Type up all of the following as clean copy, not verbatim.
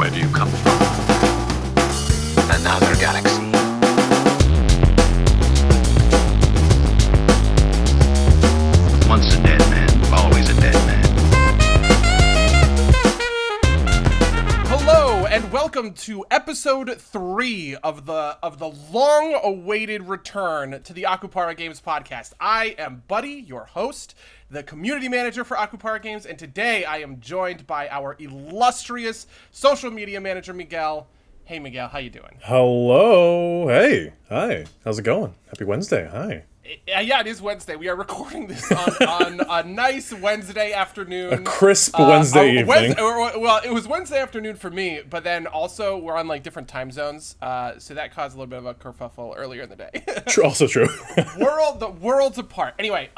Where do you come from? Another galaxy. Once a dead man, always a dead man. Hello and welcome to episode 3 of the long-awaited return to the Akupara Games podcast. I am Buddy, your host, the community manager for Akupara Games, and today I am joined by our illustrious social media manager, Miguel. Hey, Miguel, how you doing? Hello. Hey. Hi. How's it going? Happy Wednesday. Hi. Yeah, it is Wednesday. We are recording this on a nice Wednesday afternoon. A crisp Wednesday evening. Well, it was Wednesday afternoon for me, but then also we're on like different time zones, so that caused a little bit of a kerfuffle earlier in the day. Also true. The worlds apart. Anyway,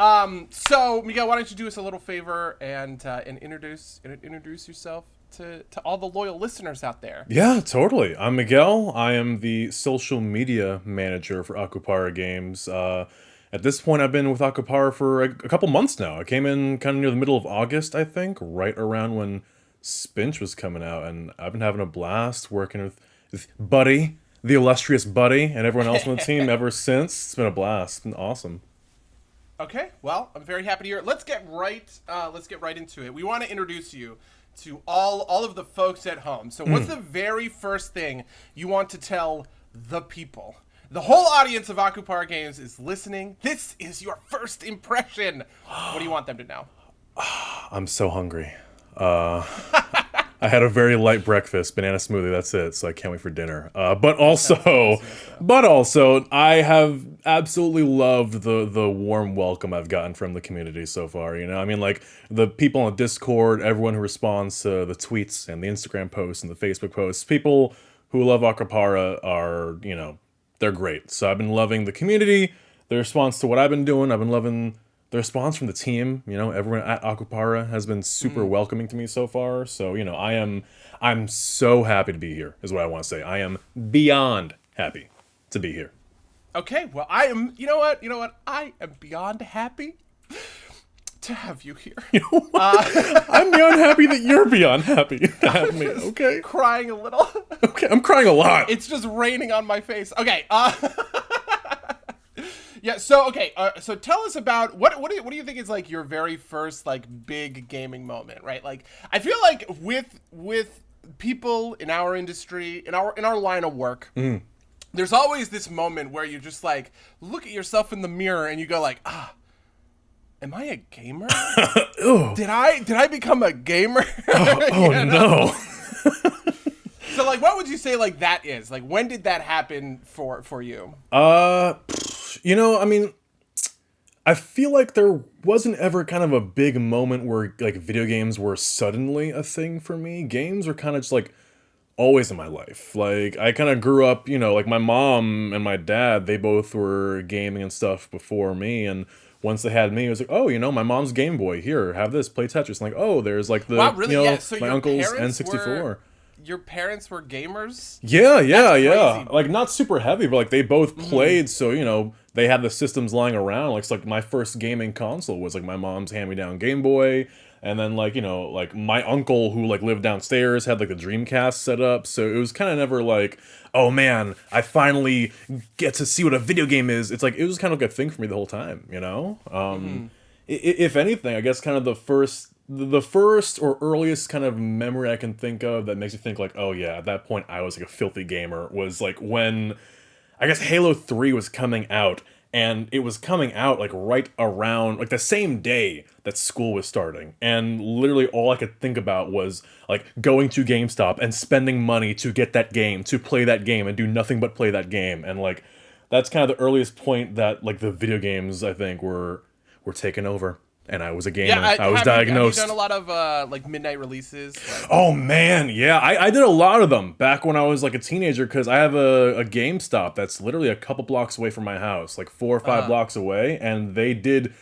so Miguel, why don't you do us a little favor and introduce yourself to all the loyal listeners out there? Yeah, totally. I'm Miguel. I am the social media manager for Akupara Games. At this point, I've been with Akupara for a couple months now. I came in kind of near the middle of August, I think, right around when Spinch was coming out, and I've been having a blast working with Buddy, the illustrious Buddy, and everyone else on the team ever since. It's been a blast. It's been awesome. Okay, well, I'm very happy to hear it. Let's get right into it. We want to introduce you to all of the folks at home. So what's the very first thing you want to tell the people? The whole audience of Akupara Games is listening. This is your first impression. What do you want them to know? I'm so hungry. I had a very light breakfast, banana smoothie, that's it, so I can't wait for dinner. But also, I have absolutely loved the warm welcome I've gotten from the community so far, you know? I mean, like, the people on Discord, everyone who responds to the tweets and the Instagram posts and the Facebook posts, people who love Akupara are, you know, they're great. So I've been loving the community, the response to what I've been doing. I've been loving the response from the team. You know, everyone at Akupara has been super welcoming to me so far. So, you know, I'm so happy to be here, is what I want to say. I am beyond happy to be here. Okay, well, I am, you know what? I am beyond happy to have you here. You know what? I'm beyond happy that you're beyond happy to have me, okay? Crying a little. Okay, I'm crying a lot. It's just raining on my face. Okay, yeah, so, okay, so tell us about, what do you think is, like, your very first, like, big gaming moment, right? Like, I feel like with people in our industry, in our line of work, there's always this moment where you just, like, look at yourself in the mirror and you go, like, am I a gamer? Did I become a gamer? No. So, like, what would you say, like, that is? Like, when did that happen for you? You know, I mean, I feel like there wasn't ever kind of a big moment where, like, video games were suddenly a thing for me. Games were kind of just, like, always in my life. Like, I kind of grew up, you know, like, my mom and my dad, they both were gaming and stuff before me, and once they had me, it was like, oh, you know, my mom's Game Boy. Here, have this, play Tetris. And like, oh, there's, like, the, wow, really? you know, Yeah. So my your uncle's parents N64. Your parents were gamers? Yeah. Crazy. Like, not super heavy, but, like, they both played, so, you know, they had the systems lying around. Like, it's like my first gaming console was, like, my mom's hand-me-down Game Boy, and then, like, you know, like, my uncle who, like, lived downstairs had, like, the Dreamcast set up, so it was kind of never, like, oh, man, I finally get to see what a video game is. It's, like, it was kind of like a thing for me the whole time, you know? If anything, I guess kind of the first or earliest kind of memory I can think of that makes me think, like, oh, yeah, at that point I was, like, a filthy gamer was, like, when, I guess, Halo 3 was coming out, and it was coming out, like, right around, like, the same day that school was starting. And literally all I could think about was, like, going to GameStop and spending money to get that game, to play that game, and do nothing but play that game. And, like, that's kind of the earliest point that, like, the video games, I think, were taken over. And I was a gamer. Yeah, I was diagnosed. Have you done a lot of, like, midnight releases? Like... Oh, man, yeah. I did a lot of them back when I was, like, a teenager, because I have a GameStop that's literally a couple blocks away from my house, like 4 or 5 blocks away, and they did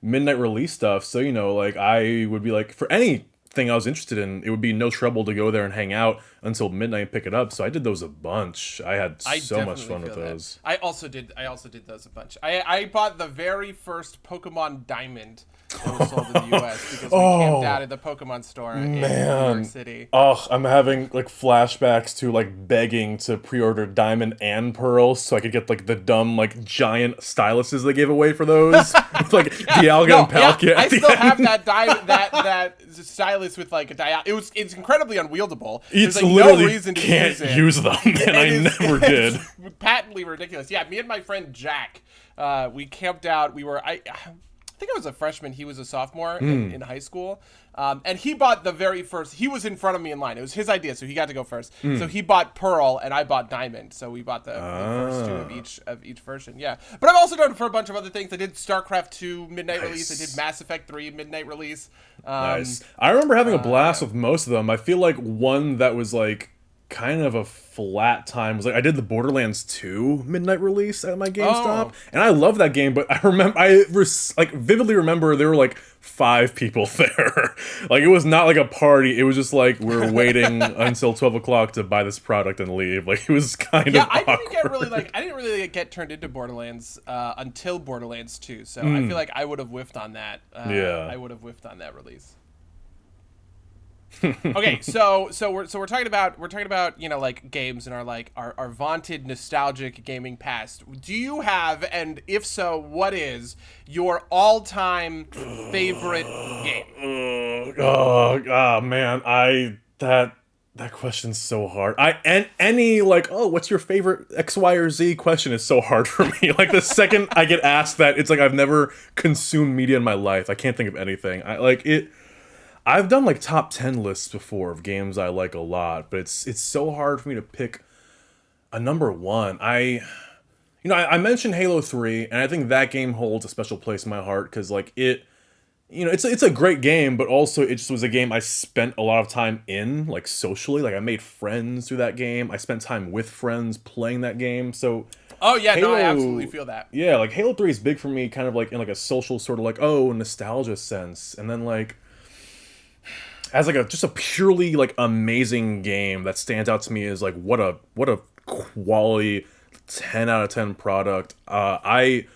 midnight release stuff, so, you know, like, I would be like, for anything thing I was interested in, it would be no trouble to go there and hang out until midnight and pick it up. So I did those a bunch. I had so much fun with those. I also did those a bunch. I bought the very first Pokemon Diamond that was sold in the US because we camped out at the Pokemon store in New York City. Oh, I'm having like flashbacks to like begging to pre-order Diamond and Pearl so I could get like the dumb like giant styluses they gave away for those. With, like Dialga and Palkia. I still have that stylus with like a dial. It's incredibly unwieldable. It's There's like literally no reason to can't use them, and I never did. It's patently ridiculous. Yeah, me and my friend Jack, we camped out. I think I was a freshman. He was a sophomore in high school. And he bought the very first. He was in front of me in line. It was his idea, so he got to go first. So he bought Pearl, and I bought Diamond. So we bought the first two of each version. Yeah, but I've also done for a bunch of other things. I did StarCraft 2 midnight release. I did Mass Effect 3 midnight release. Nice. I remember having a blast with most of them. I feel like one that was like kind of a flat time was like I did the Borderlands 2 midnight release at my GameStop, and I love that game. But I vividly remember there were like 5 people there. Like it was not like a party. It was just like we're waiting until 12 o'clock to buy this product and leave. Like it was kind of awkward. I didn't really get turned into Borderlands until Borderlands 2. So I feel like I would have whiffed on that. I would have whiffed on that release. Okay, so we're talking about like games and our vaunted nostalgic gaming past. Do you have, and if so, what is your all-time favorite game? Man, that question's so hard. Any what's your favorite X, Y, or Z question is so hard for me. Like the second I get asked that, it's like I've never consumed media in my life. I can't think of anything. I've done like top 10 lists before of games I like a lot, but it's so hard for me to pick a number one. I mentioned Halo 3, and I think that game holds a special place in my heart because like it's a great game, but also it just was a game I spent a lot of time in, like socially. Like I made friends through that game. I spent time with friends playing that game. So Halo, I absolutely feel that. Yeah, like Halo 3 is big for me, kind of like in like a social sort of like nostalgia sense, and then like as like just a purely like amazing game that stands out to me is like what a quality 10 out of 10 product. I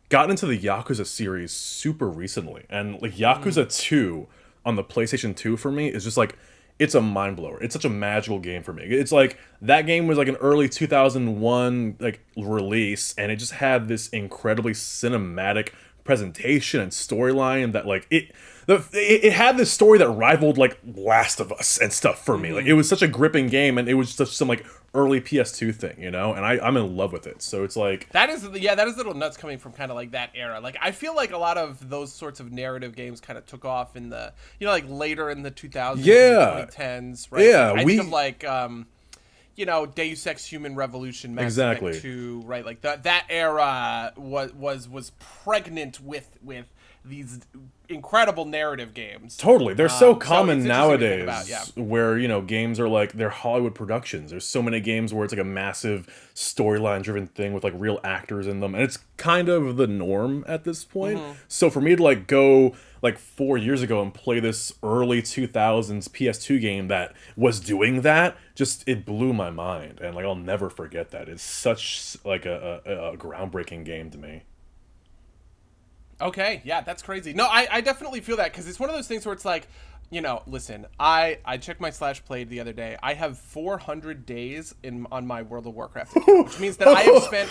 got into the Yakuza series super recently, and like Yakuza 2 on the PlayStation 2 for me is just like it's a mind blower. It's such a magical game for me. It's like that game was like an early 2001 like release, and it just had this incredibly cinematic presentation and storyline that like it had this story that rivaled like Last of Us and stuff for me. Like it was such a gripping game, and it was just some like early PS2 thing, and I'm in love with it. So it's like that is a little nuts coming from kind of like that era. Like I feel like a lot of those sorts of narrative games kind of took off in the like later in the 2000s, 2010s, right? Yeah, I think of like Deus Ex Human Revolution, Mass Effect 2, right? Like that era was pregnant with these incredible narrative games. Totally. They're so common nowadays where, games are like, they're Hollywood productions. There's so many games where it's like a massive storyline driven thing with like real actors in them. And it's kind of the norm at this point. So for me to like go like 4 years ago and play this early 2000s PS2 game that was doing that, it blew my mind. And like, I'll never forget that. It's such like a groundbreaking game to me. Okay, yeah, that's crazy. No, I definitely feel that because it's one of those things where it's like, listen, I checked my /played the other day. I have 400 days on my World of Warcraft account, which means that I have spent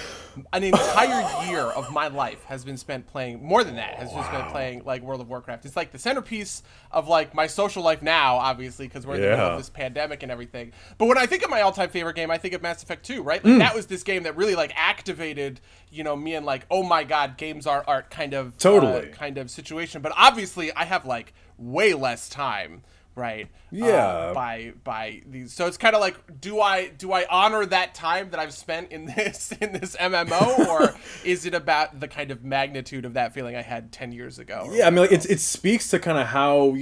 an entire year of my life has been spent playing, more than that, has been spent playing like World of Warcraft. It's like the centerpiece of like my social life now, obviously, because we're in the middle of this pandemic and everything. But when I think of my all-time favorite game, I think of Mass Effect 2, right? Like that was this game that really like activated, me and like, oh my God, games are kind of kind of situation. But obviously I have like way less time, right? By these, so it's kind of like, do I honor that time that I've spent in this MMO, or is it about the kind of magnitude of that feeling I had 10 years ago? Yeah, I mean, like, it speaks to kind of how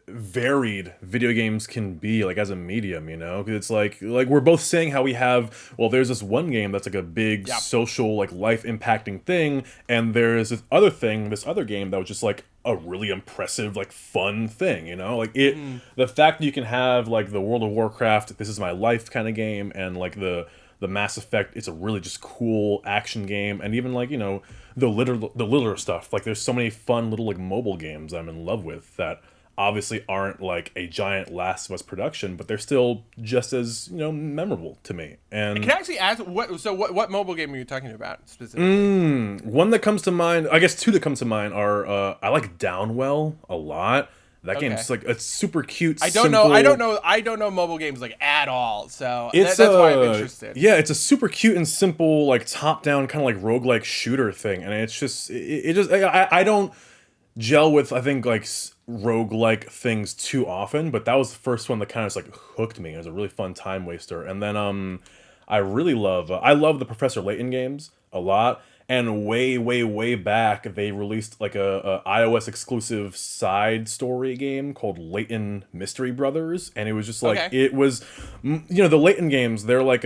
varied video games can be, like as a medium, because it's like we're both saying how we have, well, there's this one game that's like a big social like life impacting thing, and there's this other game that was just like a really impressive, like, fun thing, you know? Like, the fact that you can have, like, the World of Warcraft, this is my life kind of game, and, like, the Mass Effect, it's a really just cool action game, and even, like, you know, the littler stuff. Like, there's so many fun little, like, mobile games I'm in love with that obviously aren't, like, a giant Last of Us production, but they're still just as, you know, memorable to me. And Can I actually ask, what mobile game are you talking about specifically? one that comes to mind, I guess two that come to mind are, I like Downwell a lot. That game's like, it's super cute. I don't know mobile games like at all, so It's that's why I'm interested. Yeah, it's a super cute and simple, like, top-down kind of like roguelike shooter thing, and it's just I don't gel with, I think, like, roguelike things too often, but that was the first one that kind of just, like, hooked me. It was a really fun time waster. And then I really love I love the Professor Layton games a lot. And way back, they released, like, a iOS exclusive side story game called Layton Mystery Brothers, and it was just like, it was, you know, the Layton games, they're like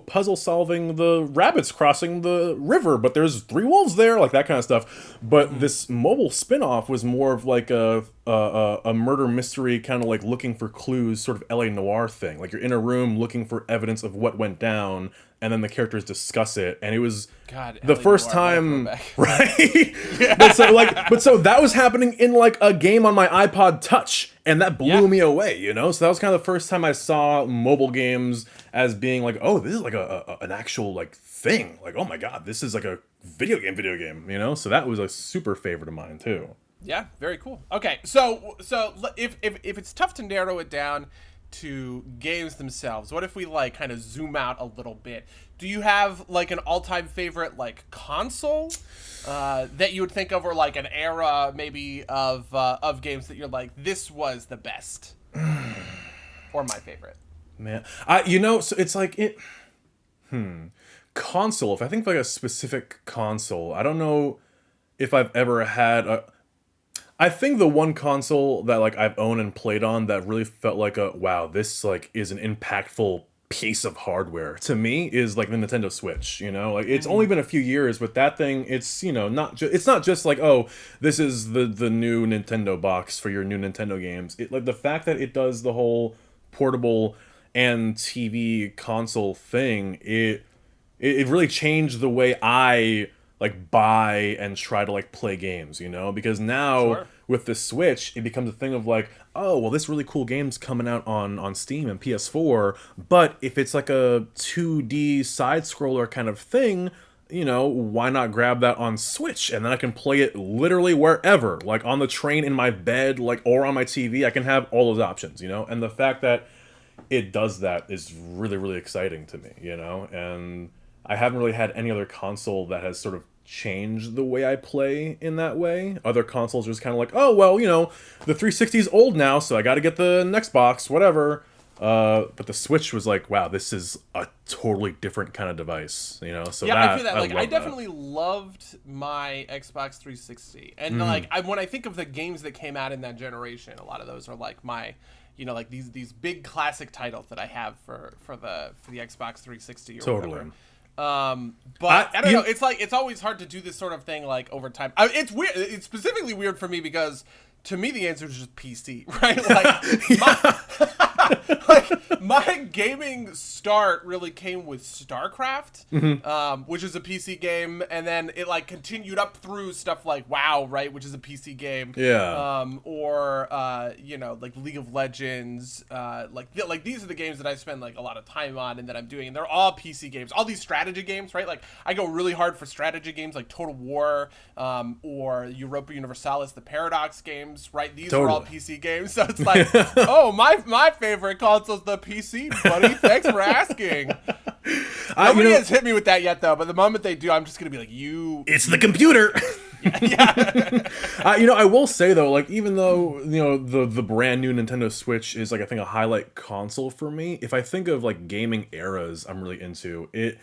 puzzle solving the rabbits crossing the river, but there's 3 wolves there, like that kind of stuff. But this mobile spin-off was more of like a murder mystery, kind of like looking for clues, sort of LA Noire thing. Like, you're in a room looking for evidence of what went down, and then the characters discuss it, and it was the first time, right? Yeah. But so that was happening in, like, a game on my iPod Touch, and that blew me away, you know. So that was kind of the first time I saw mobile games as being like, oh, this is like an actual, like, thing. Like, oh my god, this is like a video game, you know. So that was a super favorite of mine too. Yeah, very cool. Okay, so if it's tough to narrow it down to games themselves, what if we, like, kind of zoom out a little bit? Do you have, like, an all-time favorite, like, console that you would think of, or like an era maybe of games that you're like, this was the best or my favorite? Man, you know, so it's like console. If I think of, like, a specific console, I don't know if I've ever had I think the one console that, like, I've owned and played on that really felt like wow, this, like, is an impactful piece of hardware to me is, like, the Nintendo Switch, you know? Like, it's only been a few years, but that thing, it's, you know, it's not just like, oh, this is the new Nintendo box for your new Nintendo games. It, like, the fact that it does the whole portable and TV console thing, it really changed the way I, like, buy and try to, like, play games, you know? Because now with the Switch, it becomes a thing of, like, oh, well, this really cool game's coming out on Steam and PS4, but if it's like a 2D side-scroller kind of thing, you know, why not grab that on Switch? And then I can play it literally wherever, like on the train, in my bed, like, or on my TV. I can have all those options, you know? And the fact that it does that is really, really exciting to me, you know? And I haven't really had any other console that has sort of changed the way I play in that way. Other consoles are just kind of like, oh, well, you know, the 360 is old now, so I got to get the next box, whatever. But the Switch was like, wow, this is a totally different kind of device, you know? So yeah, I feel that. Like, I definitely loved my Xbox 360. And, like, when I think of the games that came out in that generation, a lot of those are, like, my, you know, like, these big classic titles that I have for the Xbox 360 or whatever. But I don't know. It's like, it's always hard to do this sort of thing, like, over time. It's weird. It's specifically weird for me because, to me, the answer is just PC, right? Like, my gaming start really came with StarCraft, which is a PC game, and then it, like, continued up through stuff like WoW, right, which is a PC game. Yeah. Or you know, like League of Legends. Like these are the games that I spend, like, a lot of time on and that I'm doing, and they're all PC games. All these strategy games, right? Like, I go really hard for strategy games like Total War, or Europa Universalis, the Paradox games, right? These are all PC games, so it's like, oh, my favorite console's the PC, buddy. Thanks for asking. Nobody has hit me with that yet, though. But the moment they do, I'm just gonna be like, it's the computer. Yeah. You know, I will say though, like, even though, you know, the brand new Nintendo Switch is, like, I think a highlight console for me, if I think of, like, gaming eras I'm really into it,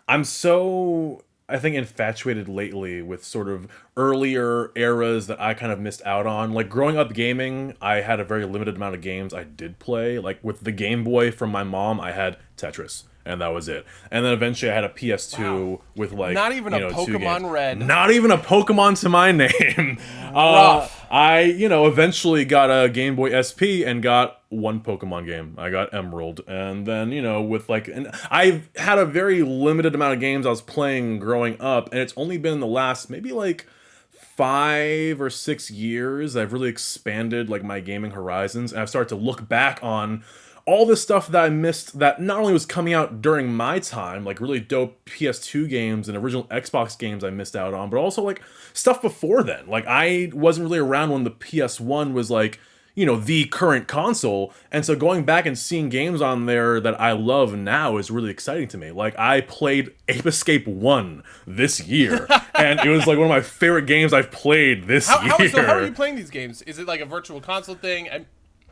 I'm so, I think, infatuated lately with sort of earlier eras that I kind of missed out on. Like, growing up gaming, I had a very limited amount of games I did play. Like, with the Game Boy from my mom, I had Tetris. and that was it. And then eventually I had a PS2 with like Not even a 2 Pokemon games. Red. Not even a Pokemon to my name. Rough. I eventually got a Game Boy SP and got one Pokemon game. I got Emerald, and then with like, and I've had a very limited amount of games I was playing growing up, and it's only been in the last maybe like 5 or 6 years I've really expanded like my gaming horizons, and I've started to look back on all the stuff that I missed that not only was coming out during my time, like really dope PS2 games and original Xbox games I missed out on, but also like stuff before then. Like I wasn't really around when the PS1 was like, the current console. And so going back and seeing games on there that I love now is really exciting to me. Like I played Ape Escape 1 this year, and it was like one of my favorite games I've played this year. So how are you playing these games? Is it like a virtual console thing? An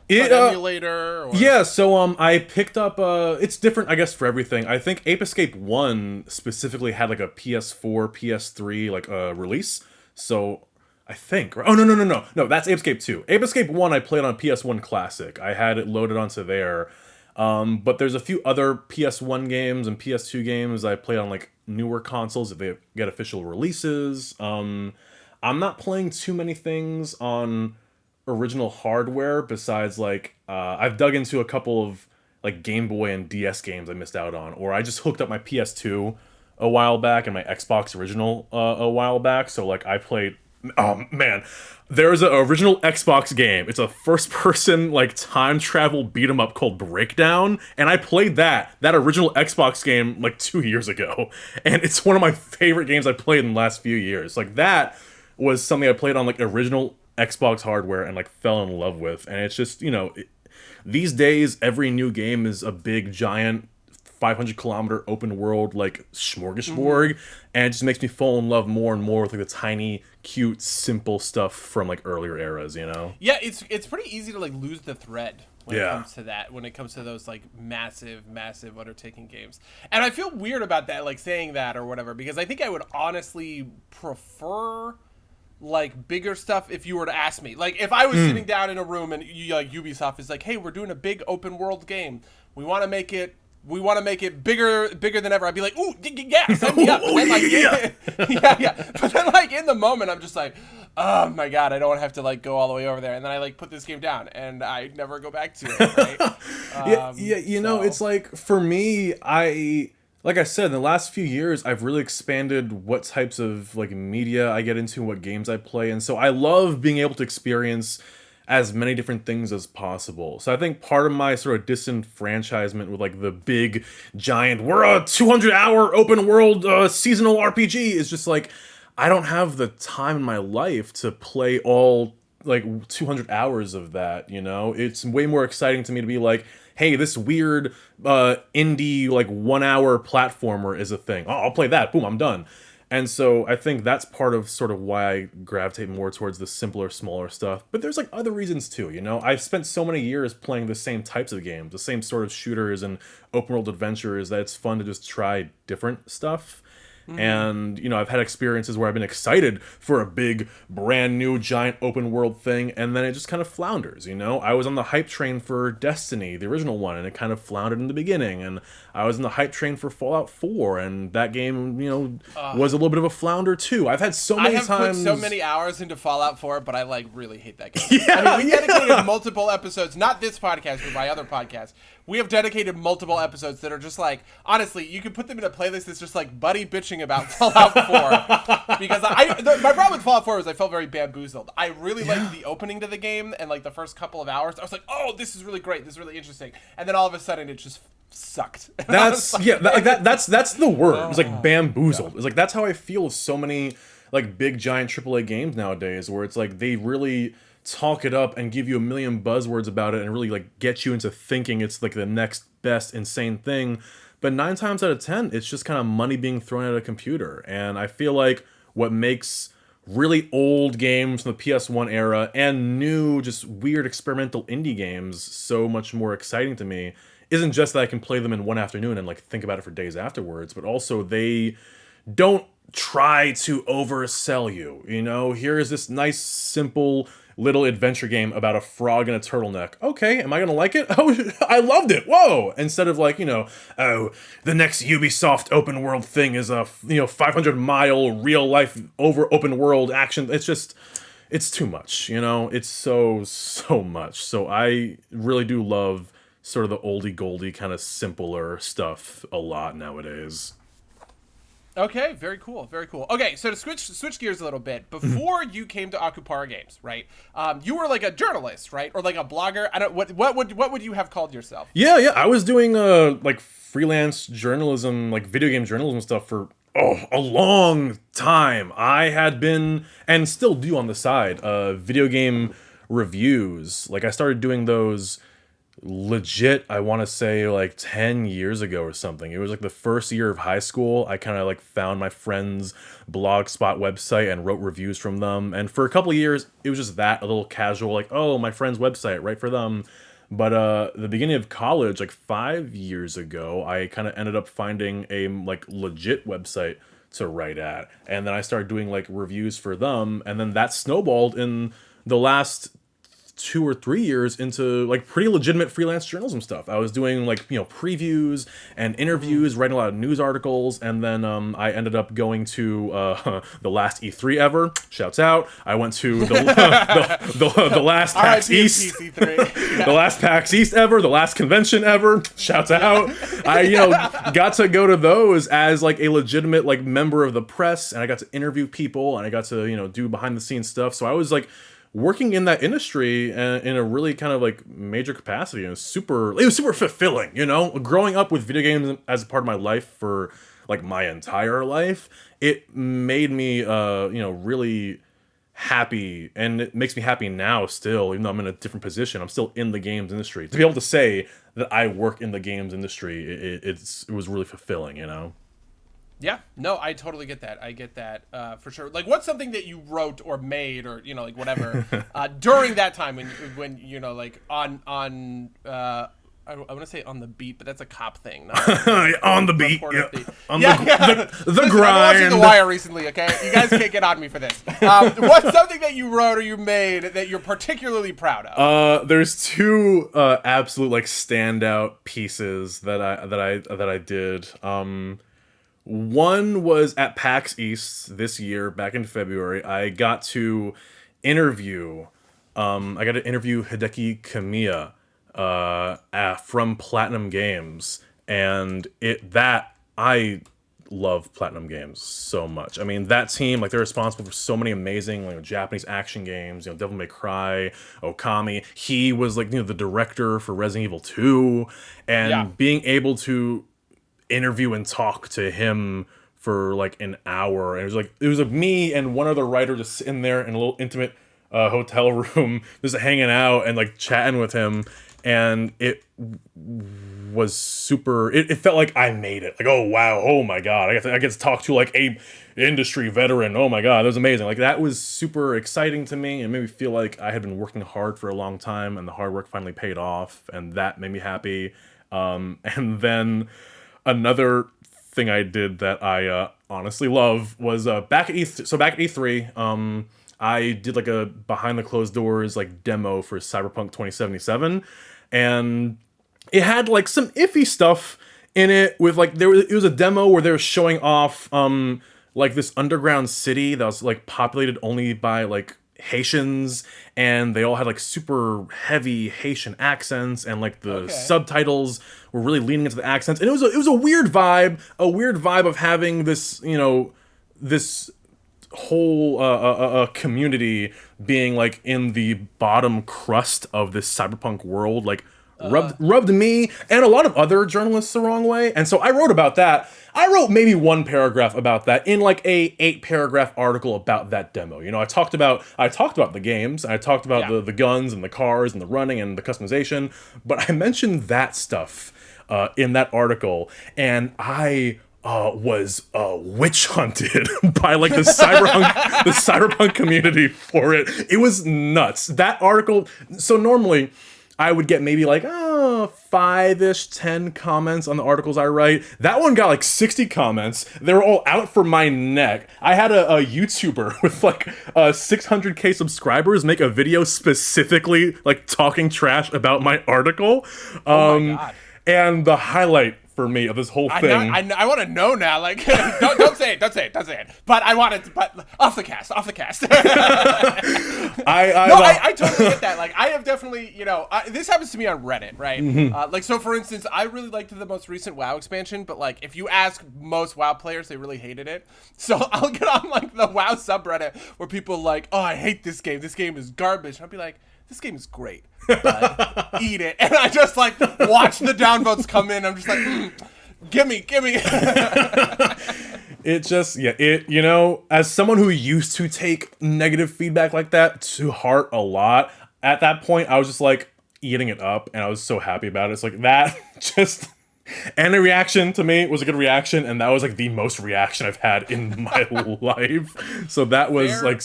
emulator? Or? Yeah, so I picked up, it's different, I guess, for everything. I think Ape Escape 1 specifically had like a PS4, PS3 like release. So I think, oh no, that's Ape Escape 2. Ape Escape 1 I played on PS1 Classic. I had it loaded onto there. But there's a few other PS1 games and PS2 games I played on like newer consoles if they get official releases. I'm not playing too many things on original hardware besides like I've dug into a couple of like Game Boy and DS games I missed out on, or I just hooked up my PS2 a while back and my Xbox original a while back, so like I played, oh man, there's an original Xbox game. It's a first person like time travel beat 'em up called Breakdown, and I played that original Xbox game like 2 years ago, and it's one of my favorite games I played in the last few years. Like that was something I played on like original Xbox hardware and like fell in love with, and it's just these days every new game is a big giant 500-kilometer open world like smorgasbord, and it just makes me fall in love more and more with like the tiny cute simple stuff from like earlier eras. Yeah, it's pretty easy to like lose the thread when it comes to that, when it comes to those like massive undertaking games. And I feel weird about that, like saying that or whatever, because I think I would honestly prefer like bigger stuff if you were to ask me. Like if I was sitting down in a room and Ubisoft is like, hey, we're doing a big open world game, we want to make it bigger than ever, I'd be like, ooh, yeah, sign me up. Yeah. But then like in the moment I'm just like, oh my god, I don't want to have to like go all the way over there, and then I like put this game down and I never go back to it, right? It's like for me, like I said, in the last few years, I've really expanded what types of like media I get into, what games I play, and so I love being able to experience as many different things as possible. So I think part of my sort of disenfranchisement with like the big, giant, we're a 200-hour open world seasonal RPG is just like, I don't have the time in my life to play all like 200 hours of that, It's way more exciting to me to be like, hey, this weird indie like 1 hour platformer is a thing. Oh, I'll play that. Boom, I'm done. And so I think that's part of sort of why I gravitate more towards the simpler, smaller stuff. But there's like other reasons too, I've spent so many years playing the same types of games, the same sort of shooters and open world adventures, that it's fun to just try different stuff. And, I've had experiences where I've been excited for a big, brand new, giant open world thing, and then it just kind of flounders, I was on the hype train for Destiny, the original one, and it kind of floundered in the beginning, and I was on the hype train for Fallout 4, and that game, was a little bit of a flounder too. I've had so many times... I have put so many hours into Fallout 4, but I, like, really hate that game. We dedicated multiple episodes, not this podcast, but my other podcast. We have dedicated multiple episodes that are just like, honestly, you could put them in a playlist that's just like buddy bitching about Fallout 4. Because my problem with Fallout 4 was I felt very bamboozled. I really liked the opening to the game and like the first couple of hours. I was like, oh, this is really great. This is really interesting. And then all of a sudden it just sucked. That's that's the word. It's like bamboozled. It's like that's how I feel with so many like big giant AAA games nowadays, where it's like they really talk it up and give you a million buzzwords about it and really like get you into thinking it's like the next best insane thing, but 9 times out of 10 it's just kind of money being thrown at a computer. And I feel like what makes really old games from the PS1 era and new just weird experimental indie games so much more exciting to me isn't just that I can play them in one afternoon and like think about it for days afterwards, but also they don't try to oversell you. You know, here is this nice, simple little adventure game about a frog and a turtleneck. Okay, am I gonna like it? Oh, I loved it. Whoa! Instead of like, you know, oh, the next Ubisoft open world thing is a 500-mile real life open world action. It's too much. You know, it's so much. So I really do love sort of the oldie goldie kind of simpler stuff a lot nowadays. Okay, very cool, very cool. Okay, so to switch gears a little bit, before you came to Akupara Games, right? You were like a journalist, right, or like a blogger. I don't. What would you have called yourself? Yeah, I was doing like freelance journalism, like video game journalism stuff for a long time. I had been and still do on the side video game reviews. Like I started doing those legit, I want to say like 10 years ago or something. It was like the first year of high school. I kind of like found my friend's blogspot website and wrote reviews from them. And for a couple of years, it was just that, a little casual, like, oh, my friend's website, write for them. But the beginning of college, like 5 years ago, I kind of ended up finding a like legit website to write at. And then I started doing like reviews for them. And then that snowballed in the last 2 or 3 years into like pretty legitimate freelance journalism stuff. I was doing like, you know, previews and interviews, writing a lot of news articles, and then I ended up going to the last E3 ever. Shouts out. I went to the last PAX East. The last PAX East ever, the last convention ever. Shouts out. I got to go to those as like a legitimate like member of the press, and I got to interview people, and I got to do behind the scenes stuff. So I was like working in that industry in a really kind of like major capacity, and it was super fulfilling, growing up with video games as a part of my life for like my entire life. It made me, really happy, and it makes me happy now still, even though I'm in a different position. I'm still in the games industry. To be able to say that I work in the games industry, it was really fulfilling, Yeah, no, I totally get that. I get that for sure. Like, what's something that you wrote or made or like whatever during that time when like on I want to say on the beat, but that's a cop thing. Not on the beat, on the Listen, grind. I'm watching The Wire recently. Okay, you guys can't get on me for this. What's something that you wrote or you made that you're particularly proud of? There's two absolute like standout pieces that I did. One was at PAX East this year, back in February. I got to interview Hideki Kamiya from Platinum Games, and I love Platinum Games so much. I mean, that team, like, they're responsible for so many amazing Japanese action games, Devil May Cry, Okami. He was like the director for Resident Evil 2, and being able to interview and talk to him for like an hour, and it was like me and one other writer just sitting there in a little intimate hotel room just hanging out and like chatting with him, and it was super. It felt like I made it. Like, oh wow, oh my god, I get to talk to like a industry veteran. Oh my god, that was amazing. Like, that was super exciting to me, and made me feel like I had been working hard for a long time, and the hard work finally paid off, and that made me happy. And then another thing I did that I honestly love was back at E3, I did like a behind the closed doors like demo for Cyberpunk 2077, and it had like some iffy stuff in it with like it was a demo where they were showing off like this underground city that was like populated only by like Haitians, and they all had like super heavy Haitian accents, and like the subtitles were really leaning into the accents, and it was a weird vibe of having this this whole community being like in the bottom crust of this cyberpunk world, like rubbed me and a lot of other journalists the wrong way. And so I wrote about that. I wrote maybe one paragraph about that in like a 8-paragraph article about that demo. I talked about the games, I talked about the guns and the cars and the running and the customization, but I mentioned that stuff in that article, and I was witch hunted by like the cyberpunk community for it. It was nuts. That article. So normally, I would get maybe like 5-ish, 10 comments on the articles I write. That one got like 60 comments. They were all out for my neck. I had a YouTuber with like 600k subscribers make a video specifically like talking trash about my article. Oh my God. And the highlight for me of this whole thing. I want to know now. Like, don't say it. But I want it. But off the cast. I totally get that. Like, I have definitely, this happens to me on Reddit, right? Like, so for instance, I really liked the most recent WoW expansion, but like, if you ask most WoW players, they really hated it. So I'll get on like the WoW subreddit where people are like, oh, I hate this game. This game is garbage. And I'll be like, this game is great. Eat it. And I just like watch the downvotes come in. I'm just like, gimme. It just, as someone who used to take negative feedback like that to heart a lot, at that point, I was just like eating it up and I was so happy about it. It's like that just, and the reaction to me was a good reaction. And that was like the most reaction I've had in my life. So that was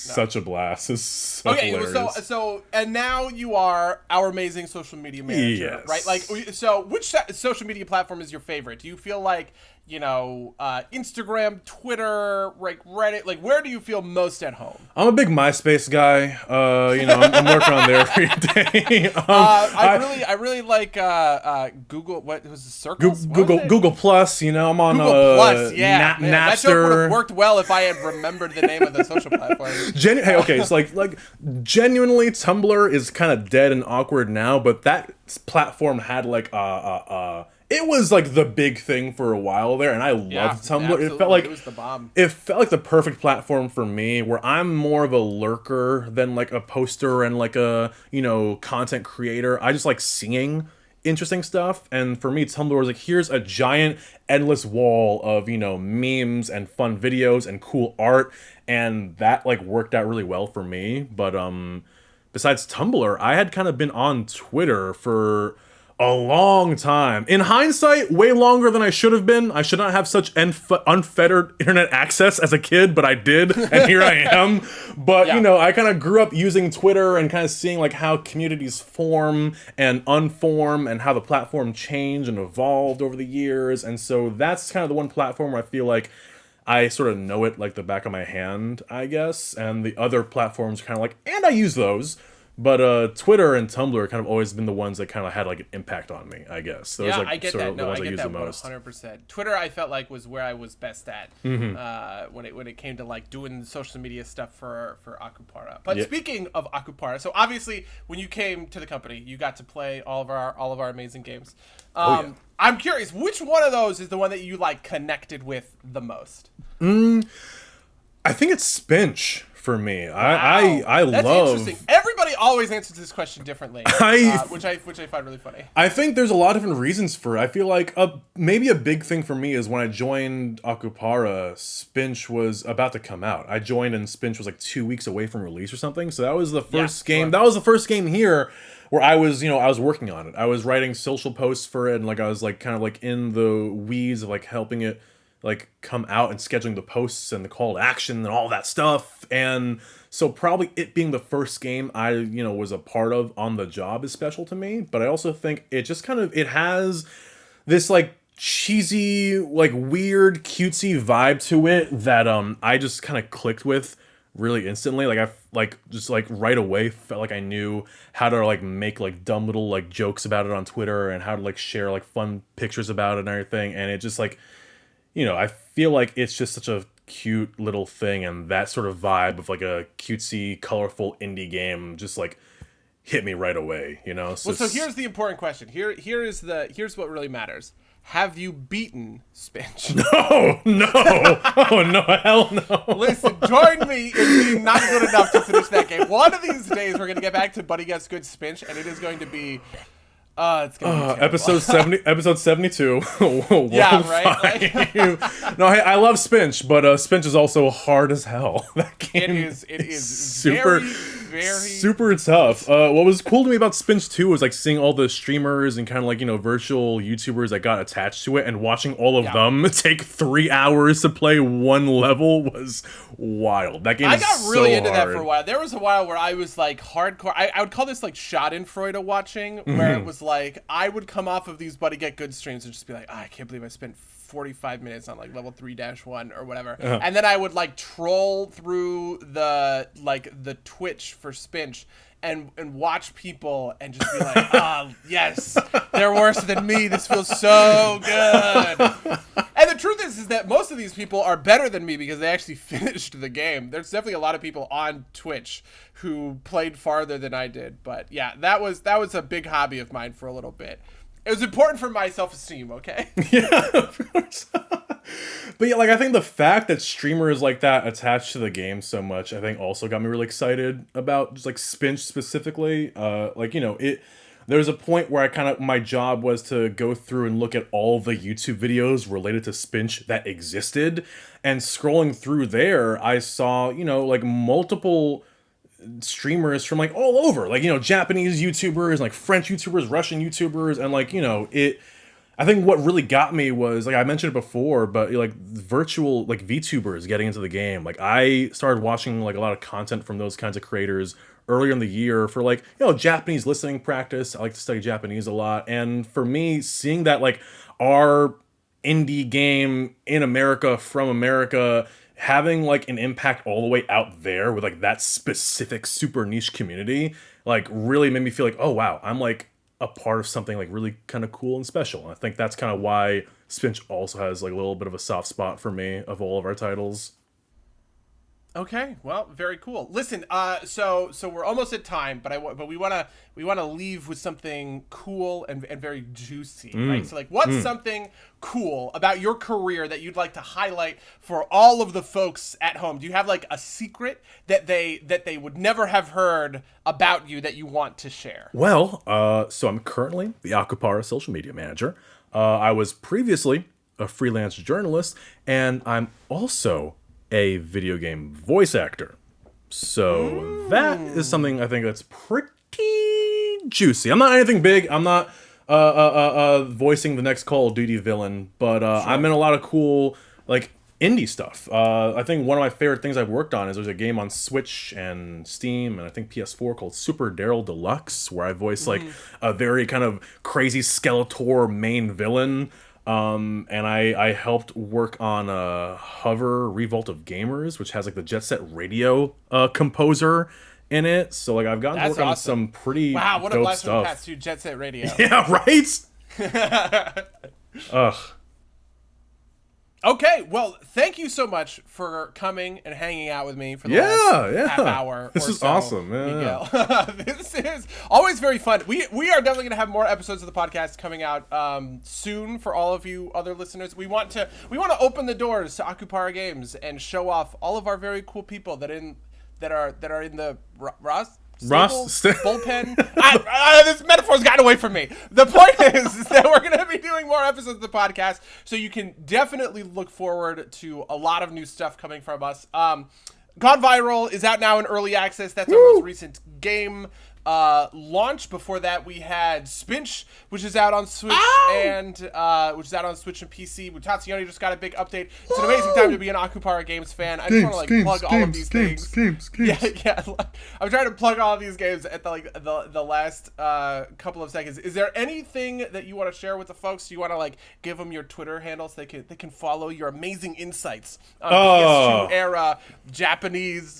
such a blast. It's so hilarious. So and now you are our amazing social media manager, right? Like, so which social media platform is your favorite? Do you feel like, Instagram, Twitter, like Reddit, like where do you feel most at home? I'm a big MySpace guy. I'm working on there every day. I really like Google. What was the Circles? Google Plus. I'm on Google Plus. Yeah, Napster. That joke would have worked well if I had remembered the name of the social platform. Hey, okay, it's like genuinely, Tumblr is kind of dead and awkward now, but that platform had like it was like the big thing for a while there, and I loved Tumblr. Absolutely. It felt like it was the bomb. It felt like the perfect platform for me, where I'm more of a lurker than like a poster and like a content creator. I just like seeing interesting stuff, and for me, Tumblr was like, here's a giant endless wall of memes and fun videos and cool art, and that like worked out really well for me. But besides Tumblr, I had kind of been on Twitter for a long time. In hindsight, way longer than I should have been. I should not have such unfettered internet access as a kid, but I did, and here I am. But, I kind of grew up using Twitter and kind of seeing like how communities form and unform and how the platform changed and evolved over the years. And so that's kind of the one platform where I feel like I sort of know it like the back of my hand, I guess. And the other platforms are kind of like, and I use those. But Twitter and Tumblr kind of always been the ones that kind of had like an impact on me, I guess. Those I get that. No, I get that 100%. Twitter, I felt like was where I was best at when it came to like doing social media stuff for Akupara. But speaking of Akupara, so obviously when you came to the company, you got to play all of our amazing games. I'm curious, which one of those is the one that you like connected with the most? I think it's Spinch. For me, wow. I That's love. Interesting. Everybody always answers this question differently, which I find really funny. I think there's a lot of different reasons for it. I feel like maybe a big thing for me is when I joined Akupara, Spinch was about to come out. I joined and Spinch was like 2 weeks away from release or something. So that was the first game. Sure. That was the first game here where I was working on it. I was writing social posts for it, and like I was like kind of like in the weeds of like helping it like come out and scheduling the posts and the call to action and all that stuff. And so probably it being the first game I was a part of on the job is special to me. But I also think it just kind of, it has this like cheesy, like weird, cutesy vibe to it that I just kind of clicked with really instantly. Like I just like right away felt like I knew how to like make like dumb little like jokes about it on Twitter and how to like share like fun pictures about it and everything. And it just like, I feel like it's just such a cute little thing, and that sort of vibe of like a cutesy, colorful indie game just like hit me right away, So, so here's the important question. Here's what really matters. Have you beaten Spinch? No. Oh no, hell no. Listen, join me in being not good enough to finish that game. One of these days we're gonna get back to Buddy Gets Good Spinch, and it is going to be It's gonna be terrible. episode 72. Yeah, right. No, hey, I love Spinch, but Spinch is also hard as hell. That game It is super, very super tough. What was cool to me about Spinch 2 was like seeing all the streamers and kind of like, you know, virtual YouTubers that got attached to it, and watching all of them take 3 hours to play one level was wild. That game I is got really so into hard. that for a while. There was a while where I was like hardcore. I would call this like Schadenfreude watching, where it was like I would come off of these Buddy Get Good streams and just be like, I can't believe I spent 45 minutes on like level 3-1 or whatever. And then I would like troll through the Twitch for Spinch and watch people and just be like, oh, yes, they're worse than me. This feels so good. And the truth is that most of these people are better than me because they actually finished the game. There's definitely a lot of people on Twitch who played farther than I did. But yeah, that was a big hobby of mine for a little bit. It was important for my self-esteem, okay? Yeah, of course. But yeah, like I think the fact that streamers like that attached to the game so much, I think also got me really excited about just like Spinch specifically. Like, you know, there's a point where my job was to go through and look at all the YouTube videos related to Spinch that existed. And scrolling through there, I saw, you know, like multiple streamers from like all over, like, you know, Japanese YouTubers, like French YouTubers, Russian YouTubers, and like, you know, I think what really got me was, like I mentioned it before, but like virtual like VTubers getting into the game. Like I started watching like a lot of content from those kinds of creators earlier in the year for like, you know, Japanese listening practice. I like to study Japanese a lot, and for me, seeing that like our indie game in America from America having like an impact all the way out there with like that specific super niche community, like really made me feel like, oh wow, I'm like a part of something like really kind of cool and special. And I think that's kind of why Spinch also has like a little bit of a soft spot for me of all of our titles. Okay, well, very cool. Listen, so we're almost at time, but we wanna leave with something cool and very juicy, right? So like, what's something cool about your career that you'd like to highlight for all of the folks at home? Do you have like a secret that they would never have heard about you that you want to share? Well, so I'm currently the Akupara social media manager. I was previously a freelance journalist, and I'm also a video game voice actor. So that is something I think that's pretty juicy. I'm not anything big. I'm not voicing the next Call of Duty villain, but I'm in a lot of cool like indie stuff. I think one of my favorite things I've worked on is there's a game on Switch and Steam and I think PS4 called Super Daryl Deluxe, where I voice like a very kind of crazy Skeletor main villain. And I helped work on Hover Revolt of Gamers, which has like the Jet Set Radio composer in it. So like I've gotten to work on some pretty what a dope blast from the stuff. past to Jet Set Radio. Yeah, right? Ugh. Okay, well, thank you so much for coming and hanging out with me for the last half hour. This is awesome, Miguel. This is always very fun. We are definitely going to have more episodes of the podcast coming out soon for all of you other listeners. We want to open the doors to Akupara Games and show off all of our very cool people that are in the bullpen. This metaphor's gotten away from me. The point is that we're going to be doing more episodes of the podcast, so you can definitely look forward to a lot of new stuff coming from us. Gone Viral is out now in early access. That's our most recent game launch. Before that, we had Spinch, which is out on Switch and PC. Mutazione just got a big update. It's an amazing time to be an Akupara Games fan. I just want to plug all of these things. Yeah. I'm trying to plug all of these games at the last couple of seconds. Is there anything that you want to share with the folks? Do you want to like give them your Twitter handles? They can follow your amazing insights on PS2 era Japanese